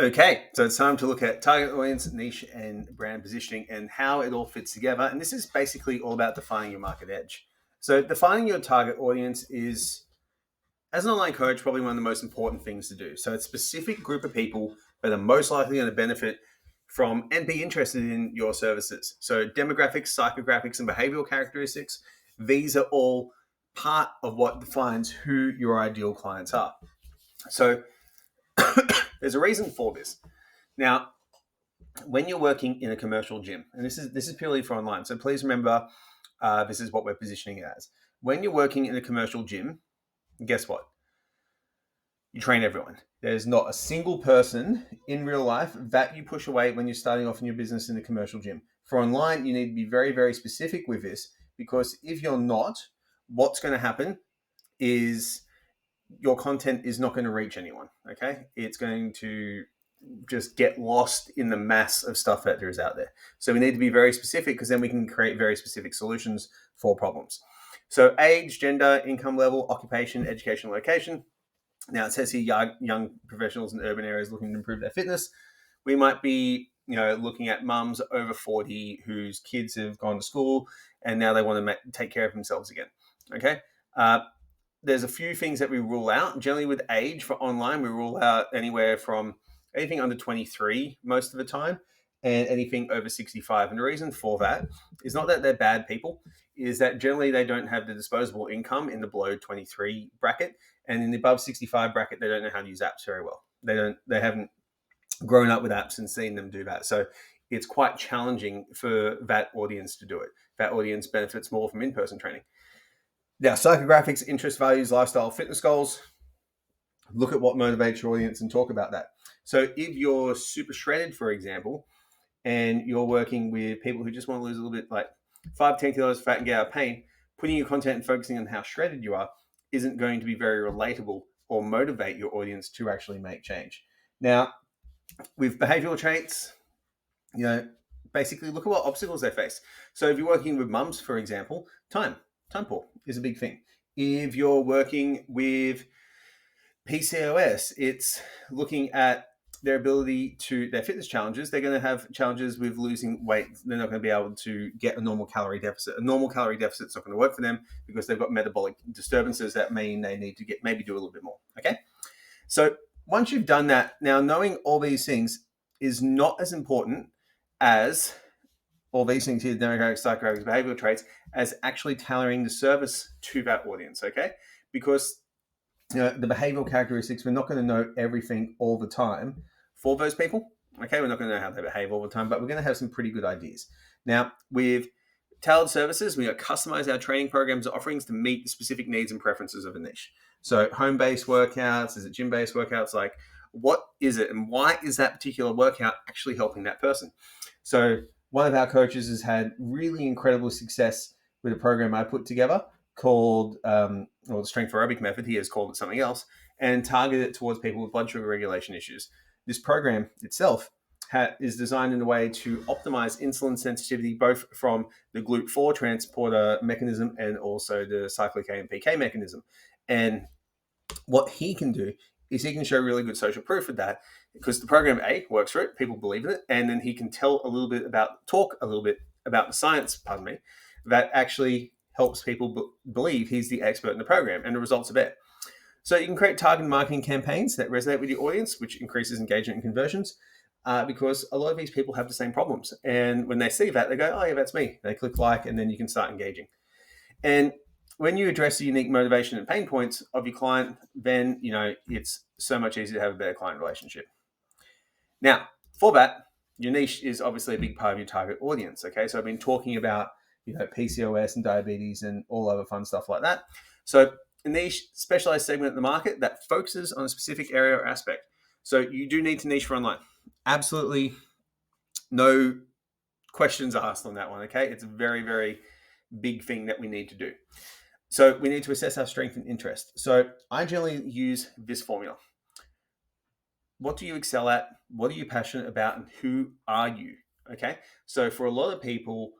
Okay, so it's time to look at target audience, niche, and brand positioning and how it all fits together. And this is basically all about defining your market edge. So, defining your target audience is, as an online coach, probably one of the most important things to do. So, it's a specific group of people that are most likely going to benefit from and be interested in your services. So, demographics, psychographics, and behavioral characteristics, these are all part of what defines who your ideal clients are. So, there's a reason for this. Now, when you're working in a commercial gym, and this is purely for online, so please remember this is what we're positioning it as. When you're working in a commercial gym, guess what? You train everyone. There's not a single person in real life that you push away when you're starting off in your business in a commercial gym. For online, you need to be very, very specific with this, because if you're not, what's going to happen is your content is not going to reach anyone. Okay, it's going to just get lost in the mass of stuff that there is out there. So we need to be very specific, because then we can create very specific solutions for problems. So age, gender, income level, occupation, education, location. Now it says here young professionals in urban areas looking to improve their fitness. We might be looking at mums over 40 whose kids have gone to school and now they want to take care of themselves again. Okay. There's a few things that we rule out. Generally with age for online, we rule out anywhere from anything under 23 most of the time and anything over 65. And the reason for that is not that they're bad people, is that generally they don't have the disposable income in the below 23 bracket, and in the above 65 bracket, they don't know how to use apps very well. They haven't grown up with apps and seen them do that. So it's quite challenging for that audience to do it. That audience benefits more from in-person training. Now, psychographics, interest, values, lifestyle, fitness goals. Look at what motivates your audience and talk about that. So if you're super shredded, for example, and you're working with people who just want to lose a little bit, like 5-10 kilos fat and get out of pain, putting your content and focusing on how shredded you are isn't going to be very relatable or motivate your audience to actually make change. Now, with behavioral traits, basically look at what obstacles they face. So if you're working with mums, for example, time poor is a big thing. If you're working with PCOS, it's looking at their ability to their fitness challenges. They're going to have challenges with losing weight. They're not going to be able to get a normal calorie deficit. A normal calorie deficit is not going to work for them because they've got metabolic disturbances that mean they need to maybe do a little bit more. Okay. So once you've done that, now knowing all these things is not as important as all these things here, demographics, psychographics, behavioral traits, as actually tailoring the service to that audience. Okay. Because the behavioral characteristics, we're not going to know everything all the time for those people. Okay, we're not going to know how they behave all the time, but we're going to have some pretty good ideas. Now, with tailored services, we customize our training programs and offerings to meet the specific needs and preferences of a niche. So home-based workouts, is it gym-based workouts? Like, what is it and why is that particular workout actually helping that person? So one of our coaches has had really incredible success with a program I put together called, the Strength Aerobic Method. He has called it something else, and targeted it towards people with blood sugar regulation issues. This program itself is designed in a way to optimize insulin sensitivity, both from the GLUT4 transporter mechanism and also the cyclic AMPK mechanism. And what he can do is he can show really good social proof of that, because the program works for it, people believe in it, and then he can talk a little bit about the science, that actually helps people believe he's the expert in the program, and the results are there. So you can create targeted marketing campaigns that resonate with your audience, which increases engagement and conversions, because a lot of these people have the same problems. And when they see that, they go, oh yeah, that's me. They click like, and then you can start engaging. And when you address the unique motivation and pain points of your client, then, it's so much easier to have a better client relationship. Now, for that, your niche is obviously a big part of your target audience. Okay. So I've been talking about, PCOS and diabetes and all other fun stuff like that. So a niche, specialized segment of the market that focuses on a specific area or aspect. So you do need to niche for online. Absolutely no questions asked on that one. Okay. It's a very, very big thing that we need to do. So we need to assess our strength and interest. So I generally use this formula. What do you excel at? What are you passionate about? And who are you? Okay. So for a lot of people,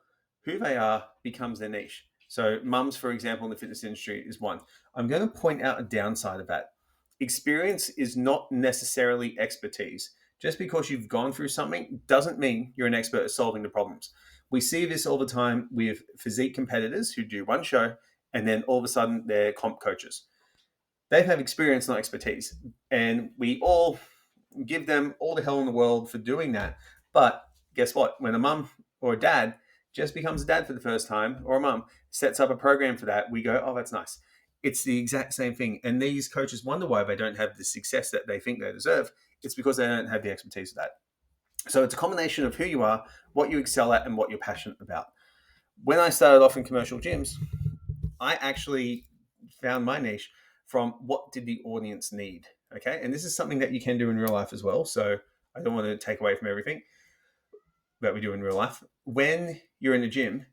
who they are becomes their niche. So mums, for example, in the fitness industry is one. I'm going to point out a downside of that. Experience is not necessarily expertise. Just because you've gone through something doesn't mean you're an expert at solving the problems. We see this all the time with physique competitors who do one show and then all of a sudden they're comp coaches. They have experience, not expertise. And we all give them all the hell in the world for doing that. But guess what? When a mum or a dad just becomes a dad for the first time, or a mum sets up a program for that, we go, oh, that's nice. It's the exact same thing. And these coaches wonder why they don't have the success that they think they deserve. It's because they don't have the expertise of that. So it's a combination of who you are, what you excel at, and what you're passionate about. When I started off in commercial gyms, I actually found my niche from what did the audience need. Okay. And this is something that you can do in real life as well. So I don't want to take away from everything that we do in real life. When you're in the gym,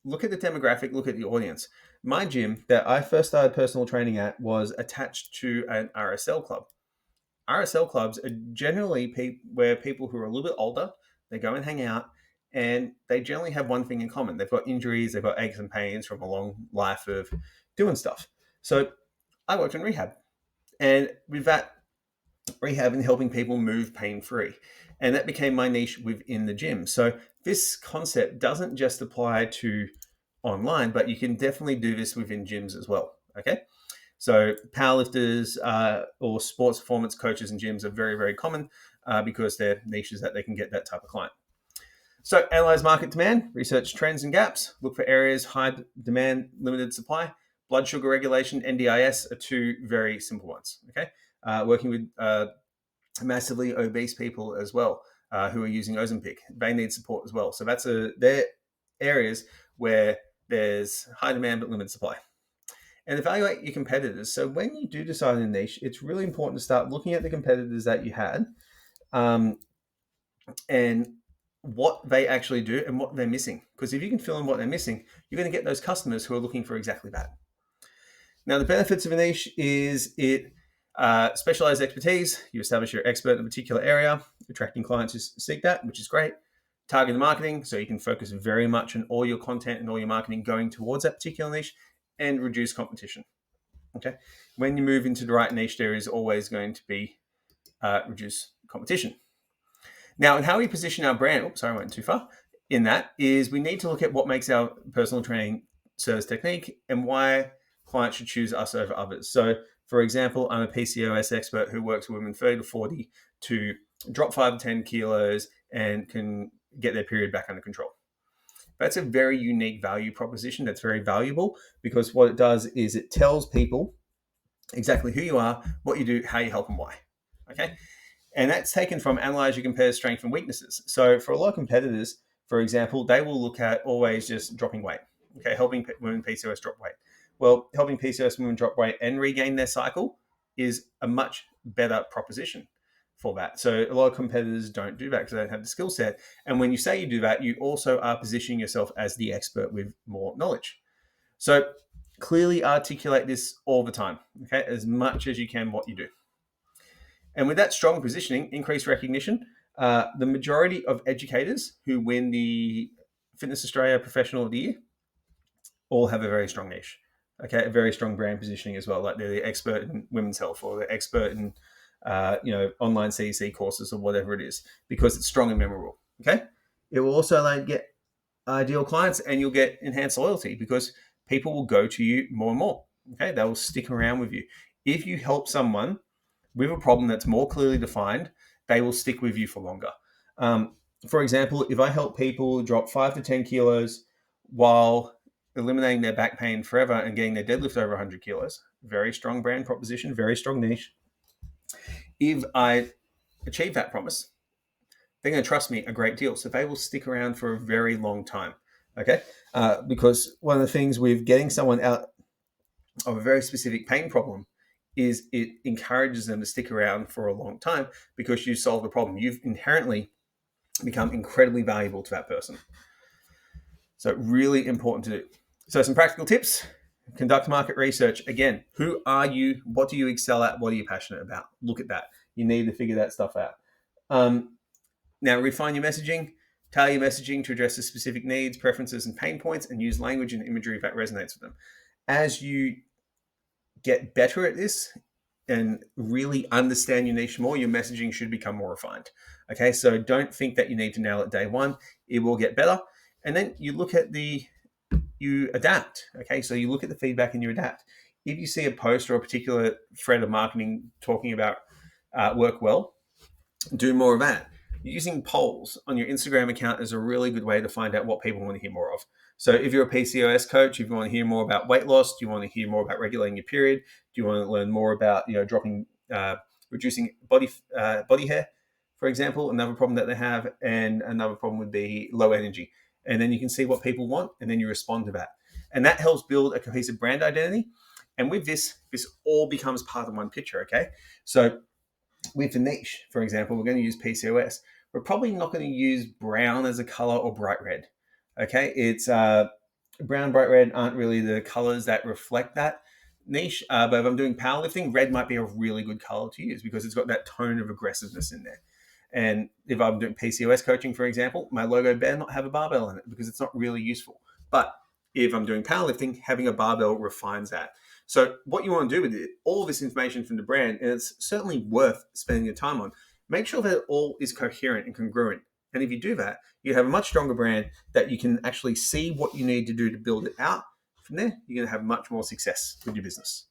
look at the demographic, look at the audience. My gym that I first started personal training at was attached to an RSL club. RSL clubs are generally where people who are a little bit older, they go and hang out, and they generally have one thing in common. They've got injuries, they've got aches and pains from a long life of doing stuff. So I worked in rehab. And with that, rehab and helping people move pain-free. And that became my niche within the gym. So this concept doesn't just apply to online, but you can definitely do this within gyms as well. Okay. So powerlifters or sports performance coaches in gyms are very, very common because they're niches that they can get that type of client. So analyze market demand, research trends and gaps, look for areas, high demand, limited supply. Blood sugar regulation, NDIS are two very simple ones. Okay. Working with massively obese people as well who are using Ozempic. They need support as well. So they're areas where there's high demand but limited supply. And evaluate your competitors. So when you do decide a niche, it's really important to start looking at the competitors that you had and what they actually do and what they're missing. Because if you can fill in what they're missing, you're going to get those customers who are looking for exactly that. Now, the benefits of a niche is it specialized expertise. You establish you're expert in a particular area, attracting clients who seek that, which is great. Targeted marketing, so you can focus very much on all your content and all your marketing going towards that particular niche, and reduce competition. Okay, when you move into the right niche, there is always going to be reduced competition. Now, and how we position our brand, I went too far, in that is we need to look at what makes our personal training service technique and why clients should choose us over others. So, for example, I'm a PCOS expert who works with women 30 to 40 to drop 5 to 10 kilos and can get their period back under control. That's a very unique value proposition that's very valuable because what it does is it tells people exactly who you are, what you do, how you help, and why. Okay. And that's taken from analyze your competitors' strengths and weaknesses. So for a lot of competitors, for example, they will look at always just dropping weight. Okay, helping women PCOS drop weight. Well, helping PCOS women drop weight and regain their cycle is a much better proposition for that. So a lot of competitors don't do that because they don't have the skill set. And when you say you do that, you also are positioning yourself as the expert with more knowledge. So clearly articulate this all the time, okay, as much as you can what you do. And with that strong positioning, increased recognition, the majority of educators who win the Fitness Australia Professional of the Year all have a very strong niche, okay, a very strong brand positioning as well. Like they're the expert in women's health or the expert in, online CEC courses or whatever it is, because it's strong and memorable. Okay, it will also get ideal clients and you'll get enhanced loyalty because people will go to you more and more. Okay, they will stick around with you if you help someone with a problem that's more clearly defined. They will stick with you for longer. For example, if I help people drop 5 to 10 kilos while eliminating their back pain forever and getting their deadlift over 100 kilos, very strong brand proposition, very strong niche. If I achieve that promise, they're going to trust me a great deal. So they will stick around for a very long time. Okay. Because one of the things with getting someone out of a very specific pain problem is it encourages them to stick around for a long time because you solve the problem. You've inherently become incredibly valuable to that person. So really important to do. So some practical tips. Conduct market research. Again, who are you? What do you excel at? What are you passionate about? Look at that. You need to figure that stuff out. Now, refine your messaging. Tailor your messaging to address the specific needs, preferences, and pain points, and use language and imagery that resonates with them. As you get better at this, and really understand your niche more, your messaging should become more refined. Okay, so don't think that you need to nail it day one. It will get better. And then you adapt. Okay, so you look at the feedback and you adapt. If you see a post or a particular thread of marketing talking about work well, do more of that. Using polls on your Instagram account is a really good way to find out what people want to hear more of. So if you're a PCOS coach, if you want to hear more about weight loss, do you want to hear more about regulating your period? Do you want to learn more about dropping, reducing body hair, for example? Another problem that they have, and another problem would be low energy. And then you can see what people want, and then you respond to that, and that helps build a cohesive brand identity. And with this all becomes part of one picture. Okay, so with the niche, for example, we're going to use PCOS. We're probably not going to use brown as a color or bright red. Okay, it's brown, bright red aren't really the colors that reflect that niche. But if I'm doing powerlifting, red might be a really good color to use because it's got that tone of aggressiveness in there. And if I'm doing PCOS coaching, for example, my logo better not have a barbell in it because it's not really useful. But if I'm doing powerlifting, having a barbell refines that. So what you want to do with it, all this information from the brand, and it's certainly worth spending your time on, make sure that it all is coherent and congruent. And if you do that, you have a much stronger brand that you can actually see what you need to do to build it out. From there, you're going to have much more success with your business.